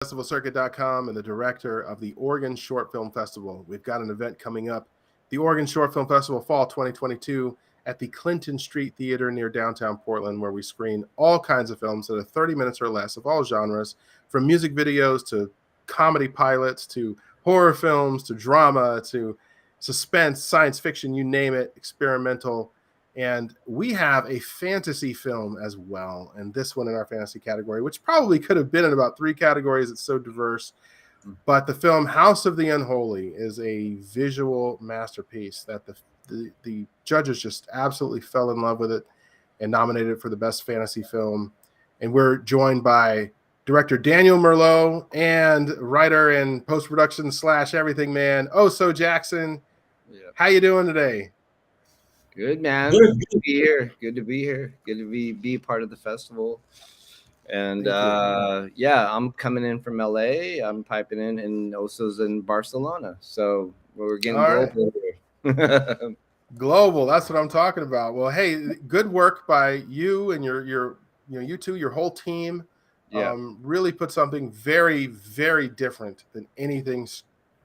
festivalcircuit.com and the director of the Oregon Short Film Festival. We've got an event coming up, the Oregon Short Film Festival Fall 2022 at the Clinton Street Theater near downtown Portland, where we screen all kinds of films that are 30 minutes or less of all genres, from music videos to comedy pilots to horror films to drama to suspense, science fiction, you name it, experimental. And we have a fantasy film as well. And this one in our fantasy category, which probably could have been in about 3 categories. It's so diverse. But the film House of the Unholy is a visual masterpiece that the judges just absolutely fell in love with it and nominated it for the best fantasy film. And we're joined by director Daniel Merlot and writer and post-production / everything man, Oso Jackson. Yeah. How you doing today? Good, man. Good to be here. Good to be here. Good to be part of the festival. And yeah, I'm coming in from LA. I'm piping in, and Oso's in Barcelona. So we're getting global here. Global. That's what I'm talking about. Well, hey, good work by you and you two, your whole team. Yeah. Really put something very, very different than anything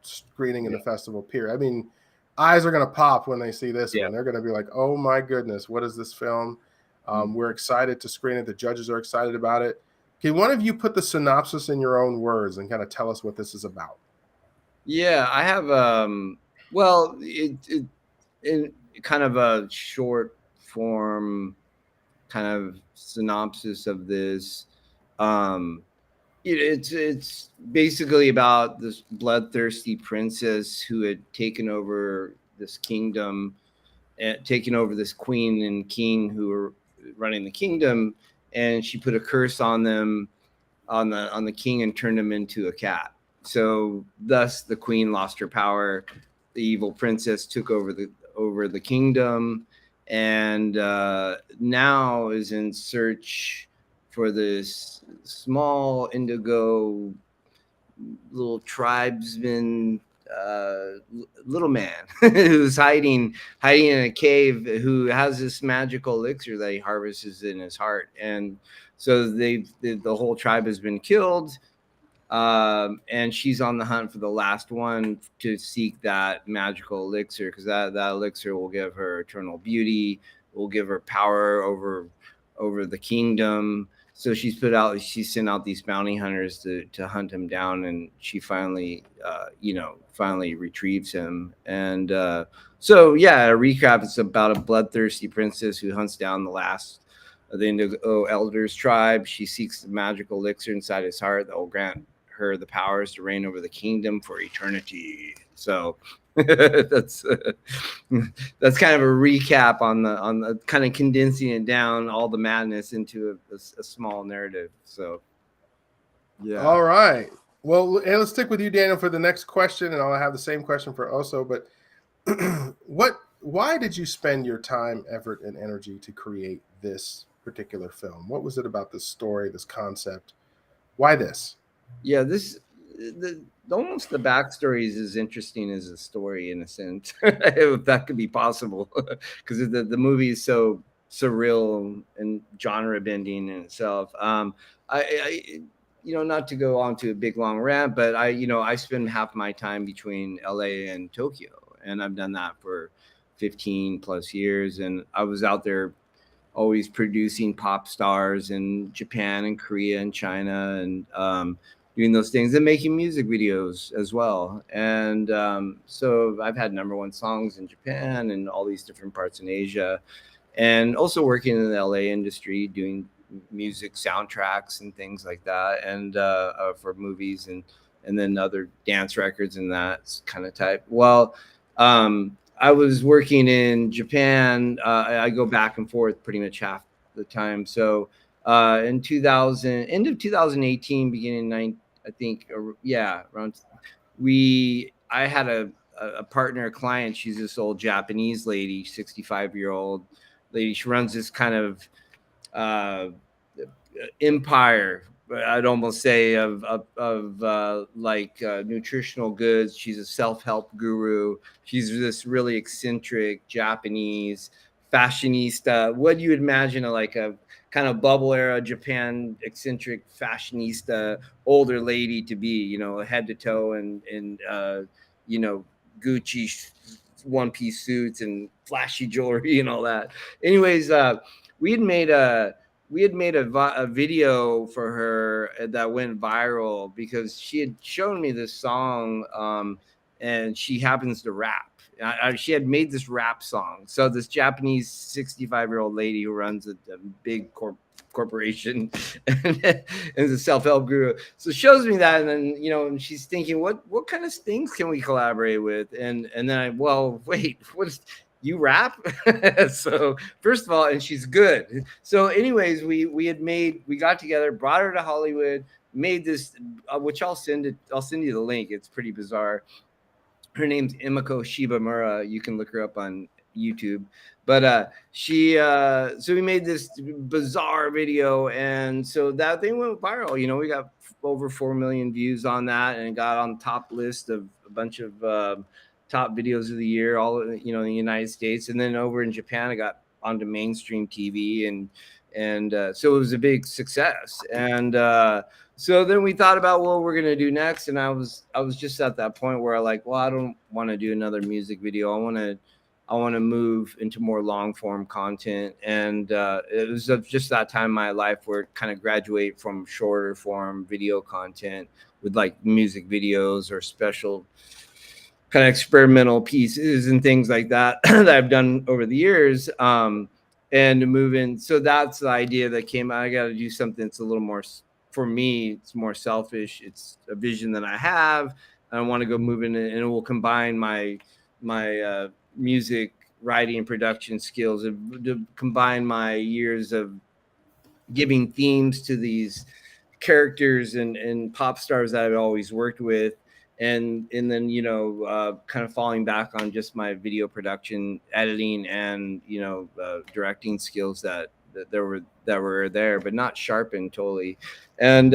screening in the festival period. I mean, eyes are going to pop when they see this one. They're going to be like, oh my goodness, what is this film? We're excited to screen it. The judges are excited about it. Can one of you put the synopsis in your own words and kind of tell us what this is about? Yeah, I have, well, it kind of a short form kind of synopsis of this. It's basically about this bloodthirsty princess who had taken over this kingdom, and taken over this queen and king who were running the kingdom, and she put a curse on them, on the king, and turned him into a cat. So thus the queen lost her power. The evil princess took over the kingdom, and now is in search for this small indigo little tribesman, little man who's hiding in a cave, who has this magical elixir that he harvests in his heart. And so the whole tribe has been killed, and she's on the hunt for the last one to seek that magical elixir, because that elixir will give her eternal beauty, will give her power over the kingdom. So she sent out these bounty hunters to hunt him down, and she finally retrieves him. And so yeah, a recap: it's about a bloodthirsty princess who hunts down the last of the Indigo Elders tribe. She seeks the magical elixir inside his heart that will grant her the powers to reign over the kingdom for eternity. So that's kind of a recap on the kind of condensing it down, all the madness into a small narrative. So yeah. All right. Well, and let's stick with you, Daniel, for the next question, and I'll have the same question for Oso. But why did you spend your time, effort, and energy to create this particular film? What was it about this story, this concept? Why this? Yeah, almost the backstory is as interesting as the story, in a sense, if that could be possible, because the movie is so surreal and genre bending in itself. I not to go on to a big long rant, but I spend half my time between LA and Tokyo, and I've done that for 15 plus years, and I was out there always producing pop stars in Japan and Korea and China, and doing those things and making music videos as well. And so I've had #1 songs in Japan and all these different parts in Asia, and also working in the LA industry, doing music soundtracks and things like that, and for movies and then other dance records and that kind of type. Well, I was working in Japan. I go back and forth pretty much half the time. So in end of 2018, beginning I think, around, I had a partner, a client. She's this old Japanese lady, 65-year-old lady. She runs this kind of empire, I'd almost say, of nutritional goods. She's a self-help guru. She's this really eccentric Japanese fashionista. What do you imagine like a kind of bubble era Japan eccentric fashionista older lady to be, you know, head to toe and you know, Gucci one-piece suits and flashy jewelry and all that. Anyways, we had made a a video for her that went viral because she had shown me this song, and she happens to rap. She had made this rap song. So this Japanese 65-year-old lady who runs a big corporation and is a self-help guru. So shows me that, and then, you know, and she's thinking, what kind of things can we collaborate with? And then well, wait, what is, you rap? So first of all, and she's good. So anyways, we got together, brought her to Hollywood, made this, which I'll send you the link. It's pretty bizarre. Her name's Emiko Shibamura. You can look her up on YouTube. But so we made this bizarre video, and so that thing went viral. You know, we got over 4 million views on that, and got on the top list of a bunch of top videos of the year, all, you know, in the United States. And then over in Japan, I got onto mainstream TV, and so it was a big success. And so then we thought about what we're gonna do next, and I was just at that point where I like, well, I don't want to do another music video. I want to move into more long form content, and it was just that time in my life where it kind of graduate from shorter form video content with like music videos or special kind of experimental pieces and things like that that I've done over the years, and to move in. So that's the idea that came out. I got to do something that's a little more, for me, it's more selfish. It's a vision that I have. I want to go move in, and it will combine my music writing and production skills, to combine my years of giving themes to these characters and pop stars that I've always worked with, and then, you know, kind of falling back on just my video production, editing, and, you know, directing skills that were there, but not sharpened totally. And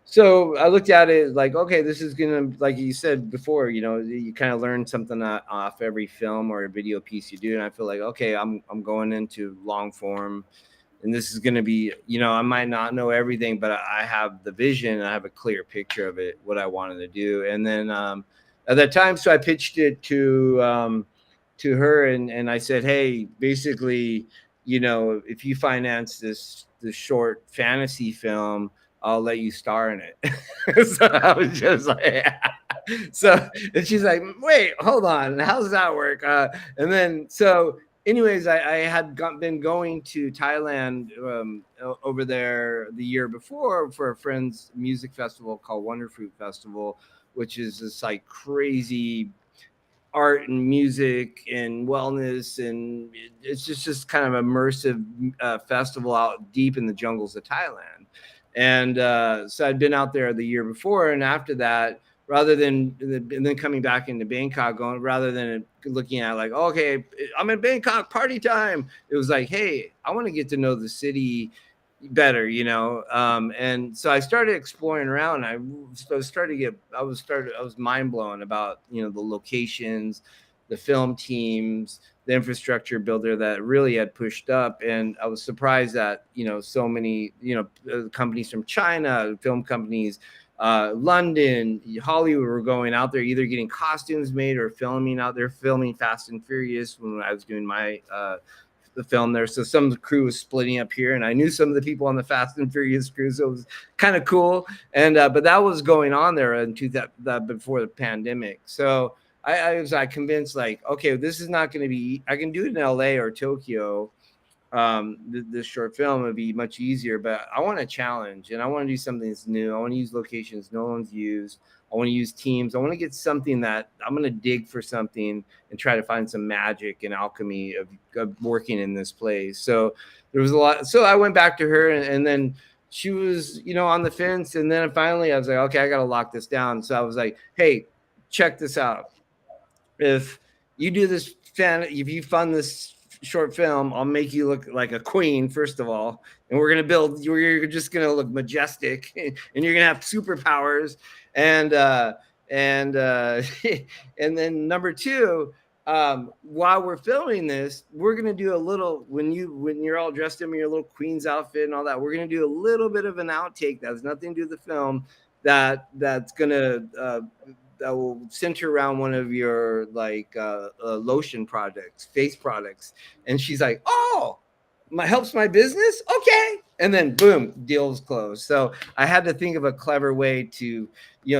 so I looked at it like, okay, this is gonna, like you said before, you know, you kind of learn something off every film or a video piece you do, and I feel like, okay, I'm going into long form, and this is going to be, you know, I might not know everything, but I have the vision. I have a clear picture of it, what I wanted to do. And then at that time, so I pitched it to her, and I said, hey, basically, you know, if you finance this short fantasy film, I'll let you star in it. So I was just like, so, and she's like, wait, hold on, how does that work? And then so anyways, I had been going to Thailand over there the year before for a friend's music festival called Wonder Fruit Festival, which is this like crazy art and music and wellness, and it's just kind of immersive festival out deep in the jungles of Thailand. And so I'd been out there the year before, and after that, rather than, and then coming back into Bangkok, rather than looking at like, okay, I'm in Bangkok, party time, it was like, hey, I want to get to know the city better, you know. And so I started exploring around. I was mind blown about, you know, the locations, the film teams, the infrastructure builder that really had pushed up. And I was surprised that, you know, so many, you know, companies from China, film companies, London, Hollywood were going out there, either getting costumes made or filming out there, filming Fast and Furious when I was doing my the film there. So some of the crew was splitting up here, and I knew some of the people on the Fast and Furious crew, so it was kind of cool. And but that was going on there in that before the pandemic. So I was convinced, like, okay, this is not going to be, I can do it in LA or Tokyo. This short film would be much easier, but I want a challenge, and I want to do something that's new. I want to use locations no one's used. I want to use teams. I want to get something that I'm going to dig for something and try to find some magic and alchemy of working in this place. So there was a lot. So I went back to her, and then she was, you know, on the fence. And then finally I was like, okay, I got to lock this down. So I was like, hey, check this out. If you do this if you fund this short film, I'll make you look like a queen, first of all, and we're gonna build, you're just gonna look majestic, and you're gonna have superpowers, and and then number two, while we're filming this, we're gonna do a little when you're all dressed in your little queen's outfit and all that. We're gonna do a little bit of an outtake that has nothing to do with the film. That's gonna that will center around one of your like lotion projects, face products. And she's like, "Oh, helps my business, okay." And then boom, deal's closed. So I had to think of a clever way to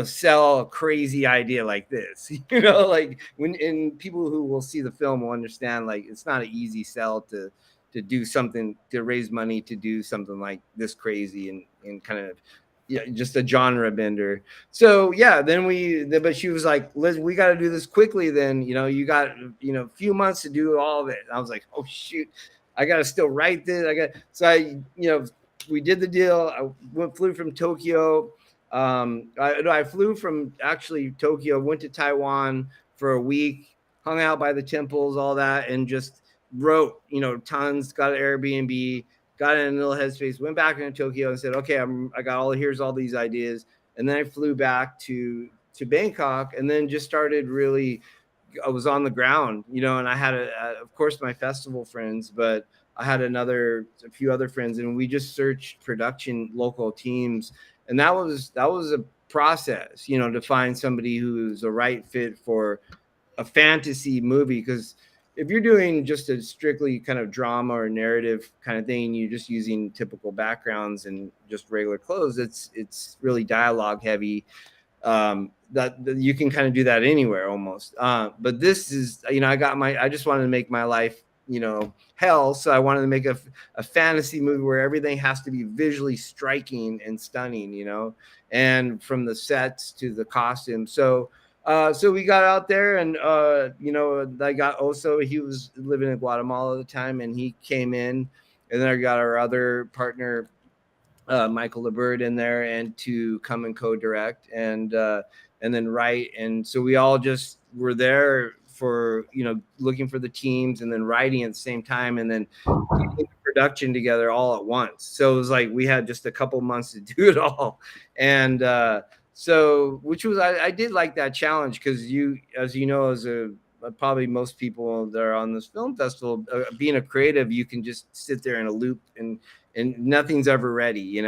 sell a crazy idea like this. Like and people who will see the film will understand like it's not an easy sell to do something, to raise money to do something like this crazy and kind of just a genre bender. So yeah, but she was like, Liz, we got to do this quickly. Then, you got, a few months to do all of it. And I was like, oh shoot, I got to still write this. We did the deal. Flew from Tokyo. I flew from actually Tokyo, went to Taiwan for a week, hung out by the temples, all that, and just wrote, tons, got an Airbnb, got in a little headspace, went back into Tokyo and said, okay, here's all these ideas. And then I flew back to Bangkok and then just started I was on the ground, and I had of course my festival friends, but I had a few other friends, and we just searched production local teams. And that was a process, to find somebody who's a right fit for a fantasy movie. Because if you're doing just a strictly kind of drama or narrative kind of thing, you're just using typical backgrounds and just regular clothes, it's really dialogue heavy. That you can kind of do that anywhere almost. But this is, I just wanted to make my life, hell. So I wanted to make a fantasy movie where everything has to be visually striking and stunning, and from the sets to the costumes. So we got out there and, I got Oso. He was living in Guatemala at the time, and he came in, and then I got our other partner, Michael LeBird, in there, and to come and co-direct and then write. And so we all just were there for, looking for the teams and then writing at the same time, and then getting the production together all at once. So it was like we had just a couple months to do it all. And so, which was, I did like that challenge, because as probably most people that are on this film festival, being a creative, you can just sit there in a loop and nothing's ever ready,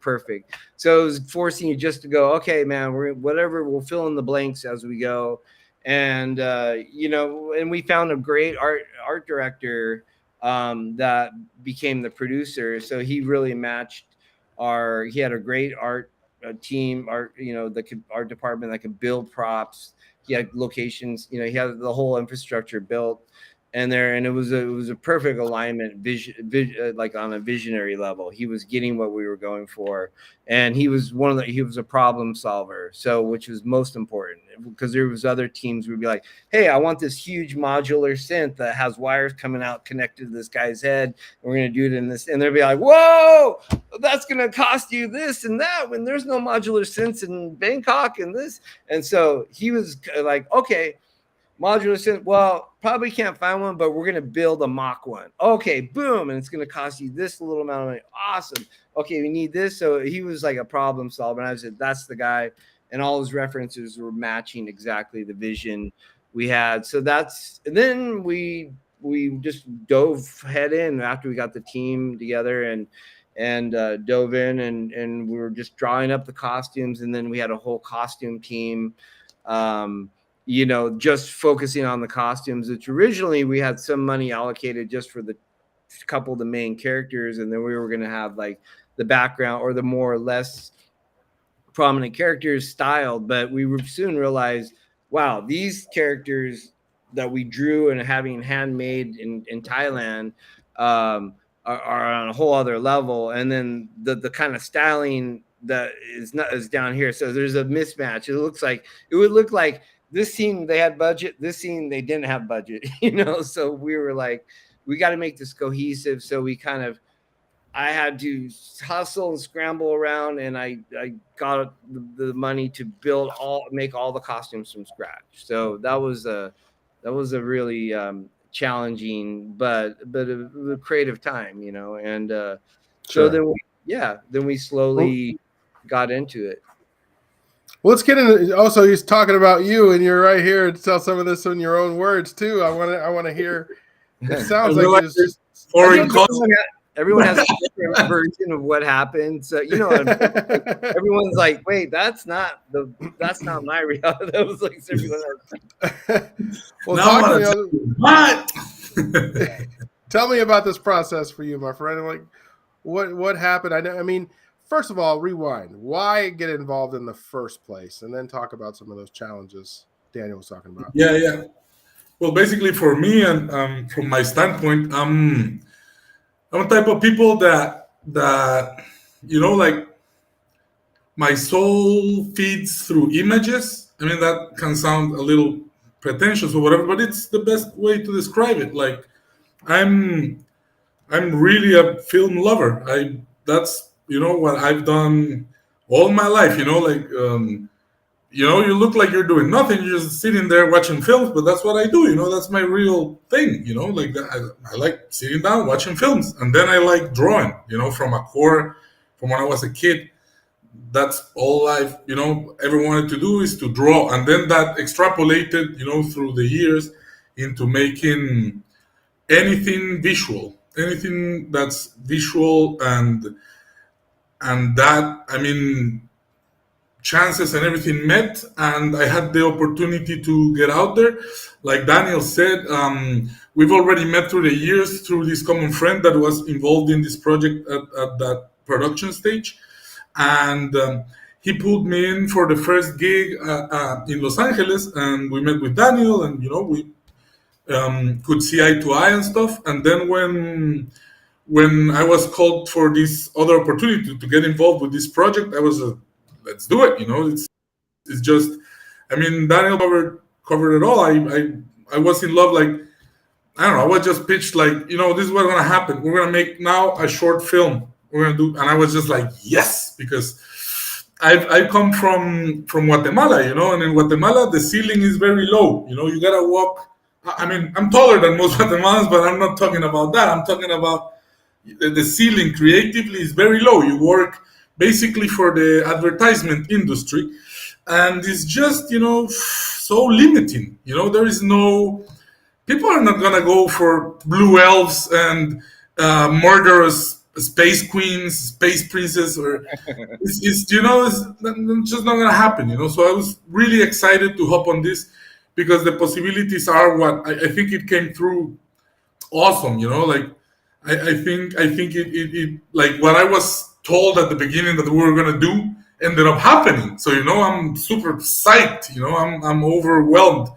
perfect. So it was forcing you just to go, okay, man, we'll fill in the blanks as we go. And, and we found a great art director that became the producer. So he really matched he had a great art team, art department that could build props. He had locations, he had the whole infrastructure built. And it was a perfect alignment, like on a visionary level. He was getting what we were going for, and he was a problem solver. So, which was most important, because there was other teams would be like, "Hey, I want this huge modular synth that has wires coming out connected to this guy's head. We're going to do it in this," and they'd be like, "Whoa, that's going to cost you this and that when there's no modular synths in Bangkok and this." And so he was like, "Okay. Modular synth, well, probably can't find one, but we're going to build a mock one." Okay, boom. And it's going to cost you this little amount of money. Awesome. Okay, we need this. So he was like a problem solver. And I said, that's the guy. And all his references were matching exactly the vision we had. So and then we just dove head in after we got the team together and dove in and we were just drawing up the costumes. And then we had a whole costume team, just focusing on the costumes, which originally we had some money allocated just for the couple of the main characters. And then we were going to have like the background or the more or less prominent characters styled. But we soon realized, wow, these characters that we drew and having handmade in Thailand are on a whole other level. And then the kind of styling that is down here. So there's a mismatch. It would look like this scene they had budget, this scene they didn't have budget, So we were like, we got to make this cohesive. So I had to hustle and scramble around, and I got the money to make all the costumes from scratch. So that was a really challenging but a creative time, and Sure. so then we slowly got into it. Well, let's get into. Also, he's talking about you, and you're right here to tell some of this in your own words too. I want to hear. It sounds like it's just. Everyone has a different version of what happened. So everyone's like, "Wait, that's not my reality." That was like everyone else. Well, talk to me. What? Tell me about this process for you, my friend. Like, what happened? I mean, first of all, rewind. Why get involved in the first place, and then talk about some of those challenges Daniel was talking about. Yeah. Well, basically, for me and from my standpoint, I'm a type of people that like my soul feeds through images. I mean, that can sound a little pretentious or whatever, but it's the best way to describe it. Like, I'm really a film lover. That's what I've done all my life. You look like you're doing nothing. You're just sitting there watching films, but that's what I do. That's my real thing. Like I like sitting down watching films, and then I like drawing. From when I was a kid. That's all I've ever wanted to do is to draw, and then that extrapolated through the years into making anything visual, anything that's visual, and that, I mean, chances and everything met, and I had the opportunity to get out there. Like Daniel said, we've already met through the years through this common friend that was involved in this project at that production stage. And he pulled me in for the first gig in Los Angeles, and we met with Daniel, and we could see eye to eye and stuff. And then when I was called for this other opportunity to get involved with this project, I was let's do it. It's just, I mean, Daniel covered it all. I was in love. Like, I don't know. I was just pitched like, this is what's gonna happen. We're gonna make now a short film. We're gonna do, and I was just like, yes, because I come from Guatemala, and in Guatemala the ceiling is very low. You gotta walk. I mean, I'm taller than most Guatemalans, but I'm not talking about that. I'm talking about the ceiling creatively is very low. You work basically for the advertisement industry, and it's just so limiting. There is no. People are not gonna go for blue elves and murderous space queens, space princess, or it's just not gonna happen. So I was really excited to hop on this because the possibilities are what I think it came through awesome. Like I think it like what I was told at the beginning that we were gonna do ended up happening. So I'm super psyched. I'm overwhelmed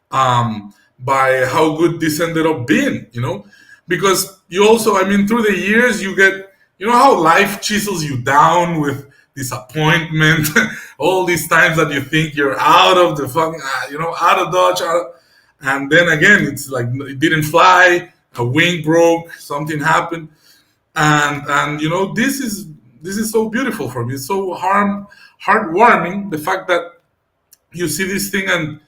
by how good this ended up being. Because you also, I mean, through the years, you get, how life chisels you down with disappointment, all these times that you think you're out of the fucking, out of Dodge, and then again, it's like it didn't fly, a wing broke, something happened, and this is so beautiful for me. It's so heartwarming, the fact that you see this thing, and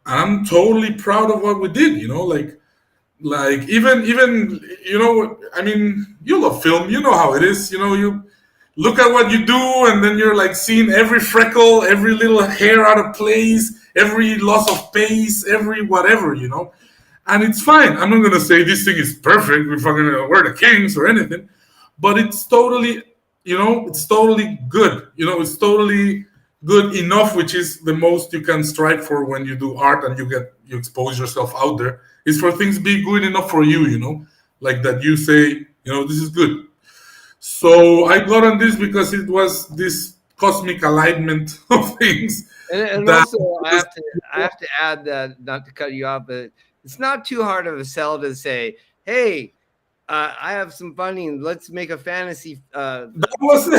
I'm totally proud of what we did. Like even I mean, you love film, how it is. You look at what you do, and then you're like seeing every freckle, every little hair out of place, every loss of pace, every whatever, and it's fine. I'm not gonna say this thing is perfect, we're the kings or anything, but it's totally it's totally good. It's totally good enough, which is the most you can strive for when you do art and you expose yourself out there, is for things be good enough for you, like that you say, this is good. So I got on this because it was this cosmic alignment of things. And also, I have to add that, not to cut you off, but it's not too hard of a sell to say, hey, I have some funding. Let's make a fantasy. That was in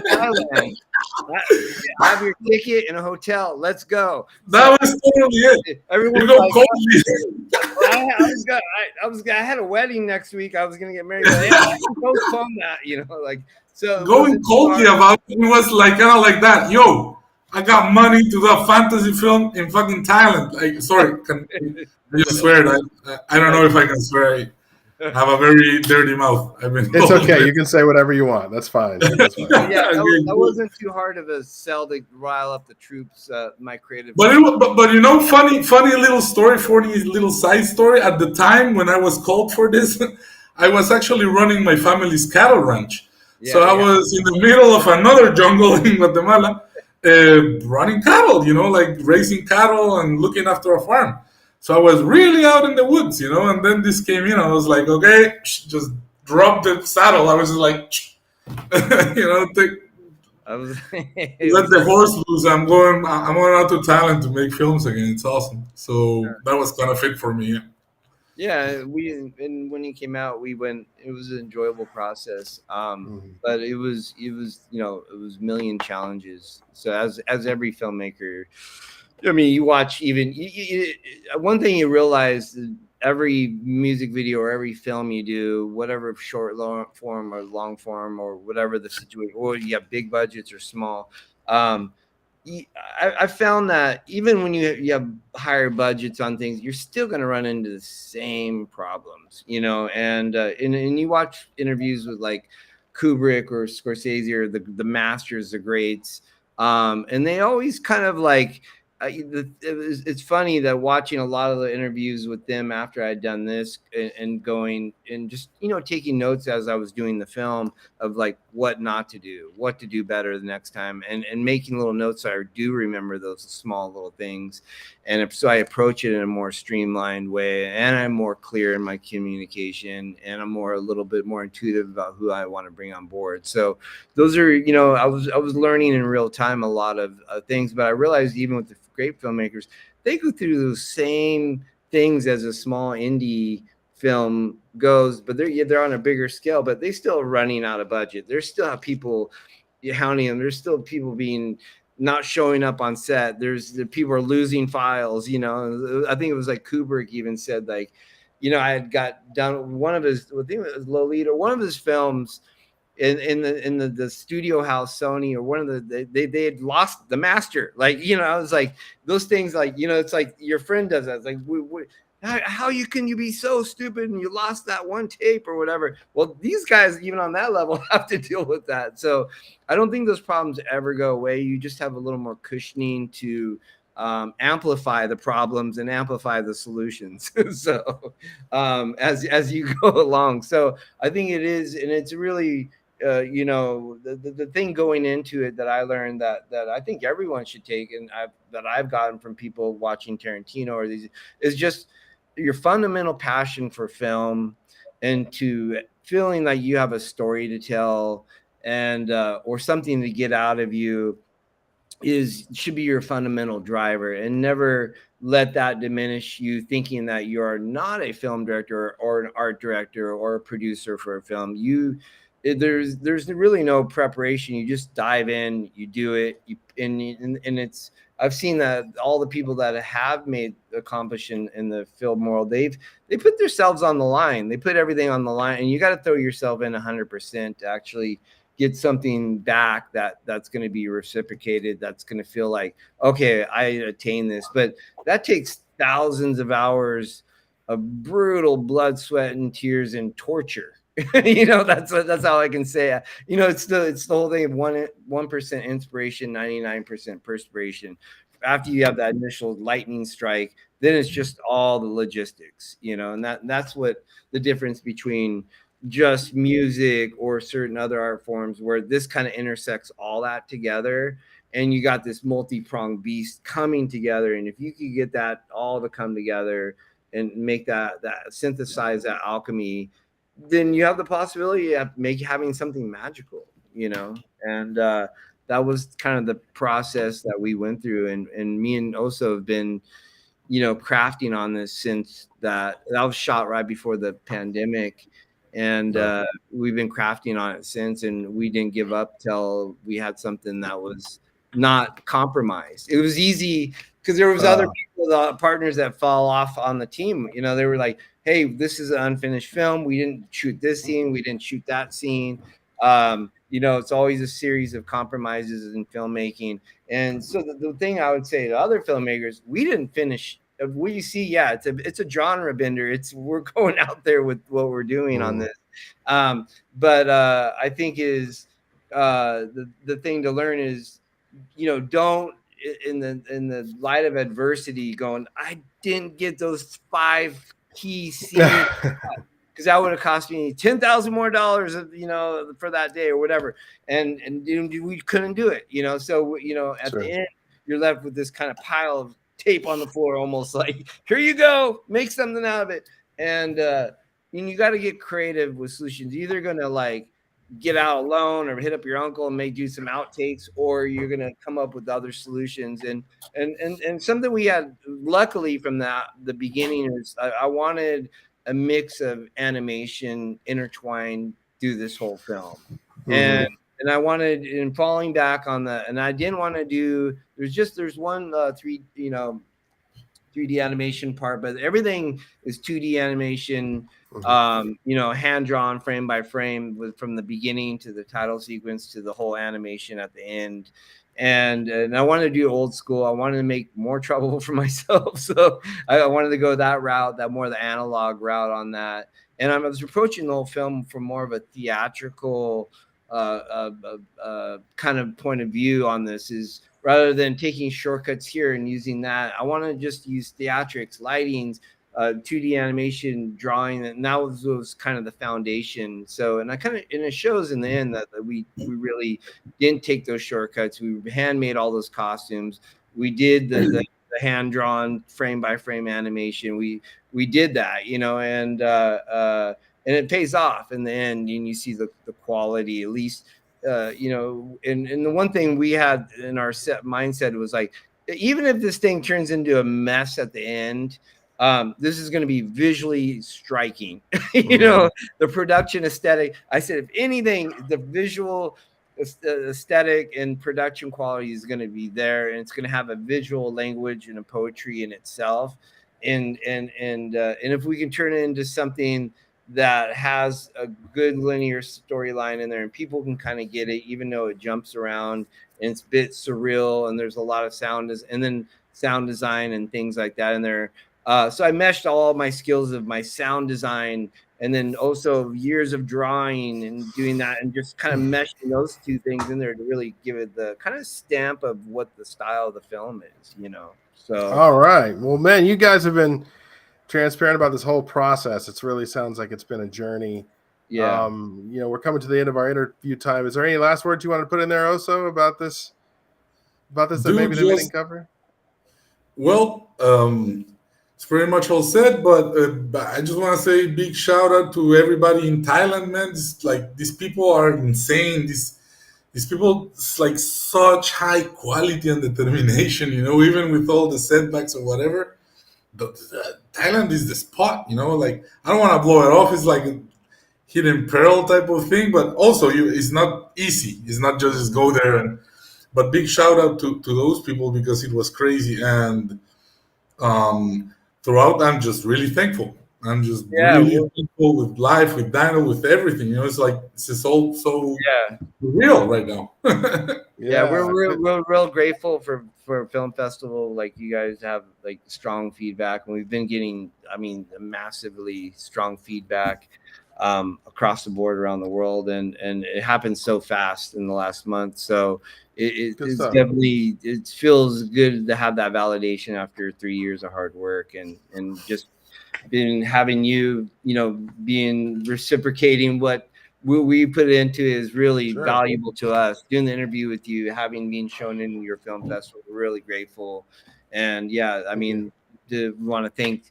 Thailand. I have your ticket and a hotel. Let's go. That was totally it. Everyone's like, I had a wedding next week. I was gonna get married. But I can postpone that. So going coldly about it was like kind of like that. Yo, I got money to do a fantasy film in fucking Thailand. Like, sorry, can you swear that? I don't know if I can swear. I have a very dirty mouth. I've been It's told. okay. You can say whatever you want. That's fine. That's fine. Yeah, Okay, that cool. wasn't too hard of a sell to rile up the troops. My creative. But you know, funny little story, funny little side story. At the time when I was called for this, I was actually running my family's cattle ranch. So I was in the middle of another jungle in Guatemala, running cattle. You know, like raising cattle and looking after a farm. So I was really out in the woods, you know. And then this came in. I was like, okay, just drop the saddle. I was just like, you know, take. I was. Let the horse loose. I'm going out to Thailand to make films again. It's awesome. So that was kind of fit for me. Yeah, and when he came out, we went. It was an enjoyable process, but it was it was a million challenges. So as every filmmaker, I mean, you watch even one thing you realize. Every music video or every film you do, whatever short, long form or long form or whatever the situation, or you have big budgets or small, I found that even when you have higher budgets on things, you're still going to run into the same problems, you know. And you watch interviews with like Kubrick or Scorsese or the masters, the greats, and they always kind of like. It's funny that watching a lot of the interviews with them after I'd done this and going and just taking notes as I was doing the film of like what not to do, what to do better the next time, and making little notes so I do remember those small little things, and so I approach it in a more streamlined way, and I'm more clear in my communication, and I'm a little bit more intuitive about who I want to bring on board. So those are I was learning in real time a lot of things, but I realized even with the great filmmakers, they go through those same things as a small indie film goes, but they're on a bigger scale, but they still are running out of budget. There's still have people hounding them. There's still people being not showing up on set. The people are losing files. I think it was like Kubrick even said like, I had got done one of his, I think it was Lolita, one of his films. In the studio house, Sony or one of they had lost the master. Like, I was like those things, like, it's like your friend does that. It's like, how can you be so stupid and you lost that one tape or whatever? Well, these guys, even on that level, have to deal with that. So I don't think those problems ever go away. You just have a little more cushioning to amplify the problems and amplify the solutions. So as you go along. So I think it is, and it's really the thing going into it that I learned that I think everyone should take, and I've gotten from people watching Tarantino or these, is just your fundamental passion for film and to feeling like you have a story to tell and or something to get out of you should be your fundamental driver, and never let that diminish you thinking that you are not a film director or an art director or a producer for a film. There's really no preparation. You just dive in, you do it, and it's, I've seen that all the people that have made accomplish in the film world, they put themselves on the line. They put everything on the line, and you got to throw yourself in 100% to actually get something back that's going to be reciprocated. That's going to feel like, okay, I attained this. But that takes thousands of hours of brutal blood, sweat, and tears and torture. That's how I can say it. It's the whole thing of 1% inspiration, 99% perspiration. After you have that initial lightning strike, then it's just all the logistics, and that's what the difference between just music or certain other art forms, where this kind of intersects all that together, and you got this multi-pronged beast coming together. And if you could get that all to come together and make that synthesize that alchemy, then you have the possibility of having something magical, and that was kind of the process that we went through. And me and Oso have been, crafting on this since that was shot right before the pandemic. And we've been crafting on it since, and we didn't give up till we had something that was not compromised. It was easy because there was other people, partners that fall off on the team. They were like, hey, this is an unfinished film. We didn't shoot this scene. We didn't shoot that scene. It's always a series of compromises in filmmaking. And so the thing I would say to other filmmakers, we didn't finish what you see, yeah, it's a genre bender. We're going out there with what we're doing on this. But I think is the thing to learn is, don't in the light of adversity going, I didn't get those 5 key scenes because that would have cost me $10,000 more, for that day or whatever. And we couldn't do it, so, at the end, you're left with this kind of pile of tape on the floor, almost like, here you go, make something out of it. And you got to get creative with solutions. You're either going to like get out alone or hit up your uncle and do some outtakes, or you're going to come up with other solutions. And something we had luckily from the beginning is I wanted a mix of animation intertwined through this whole film. And I wanted, in falling back on and I didn't want to do, there's one 3D animation part, but everything is 2D animation, hand drawn frame by frame, from the beginning to the title sequence to the whole animation at the end. And I wanted to do old school. I wanted to make more trouble for myself, so I wanted to go that route, that more the analog route on that. And I was approaching the whole film from more of a theatrical kind of point of view on this, is rather than taking shortcuts here and using that, I want to just use theatrics, lightings, 2D animation, drawing, and that was kind of the foundation. So, and it shows in the end that we really didn't take those shortcuts. We handmade all those costumes. We did the hand drawn frame by frame animation. We did that, and it pays off in the end, and you see the quality, at least. And the one thing we had in our mindset was like, even if this thing turns into a mess at the end, this is going to be visually striking. The production aesthetic. I said, if anything, the visual aesthetic and production quality is going to be there, and it's going to have a visual language and a poetry in itself. And if we can turn it into something that has a good linear storyline in there, and people can kind of get it, even though it jumps around and it's a bit surreal, and there's a lot of sound design and things like that in there. So I meshed all my skills of my sound design, and then also years of drawing and doing that, and just kind of meshing those two things in there to really give it the kind of stamp of what the style of the film is, So. All right. Well, man, you guys have been transparent about this whole process. It really sounds like it's been a journey. Yeah. We're coming to the end of our interview time. Is there any last words you want to put in there, Oso, about this that maybe they didn't cover? Well, it's pretty much all said, but I just want to say big shout out to everybody in Thailand, man. These people are insane. These people, it's like such high quality and determination, even with all the setbacks or whatever. Thailand is the spot, I don't want to blow it off. It's like a hidden pearl type of thing, but also it's not easy. It's not just go there. But big shout out to those people, because it was crazy. And throughout, I'm just really thankful. I'm just really thankful with life, with Dino, with everything. It's like it's just all so real right now. We're real grateful for Film Festival. Like, you guys have like strong feedback, and we've been getting, massively strong feedback across the board around the world, and it happened so fast in the last month. So it's definitely, it feels good to have that validation after 3 years of hard work, and just been having being reciprocating what we put into is really valuable to us. Doing the interview with you, having been shown in your film festival, we're really grateful. And to want to thank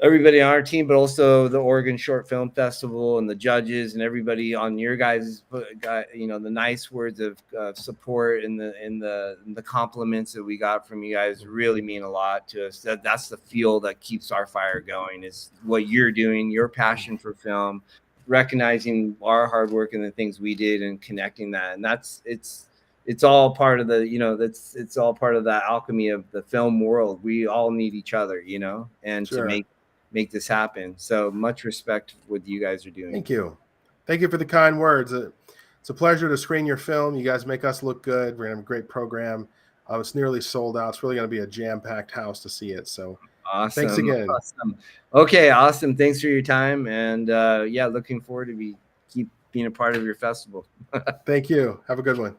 everybody on our team, but also the Oregon Short Film Festival and the judges and everybody on your guys, the nice words of support and the compliments that we got from you guys really mean a lot to us. That's the fuel that keeps our fire going, is what you're doing, your passion for film, recognizing our hard work and the things we did and connecting that. And it's all part of it's all part of that alchemy of the film world. We all need each other, and to make this happen. So much respect for what you guys are doing. Thank you for the kind words. It's a pleasure to screen your film. You guys make us look good. We're gonna have a great program. It's nearly sold out. It's really going to be a jam-packed house to see it. So Awesome. thanks again. Awesome. Okay, awesome. Thanks for your time. And yeah, looking forward to keep being a part of your festival. Thank you. Have a good one.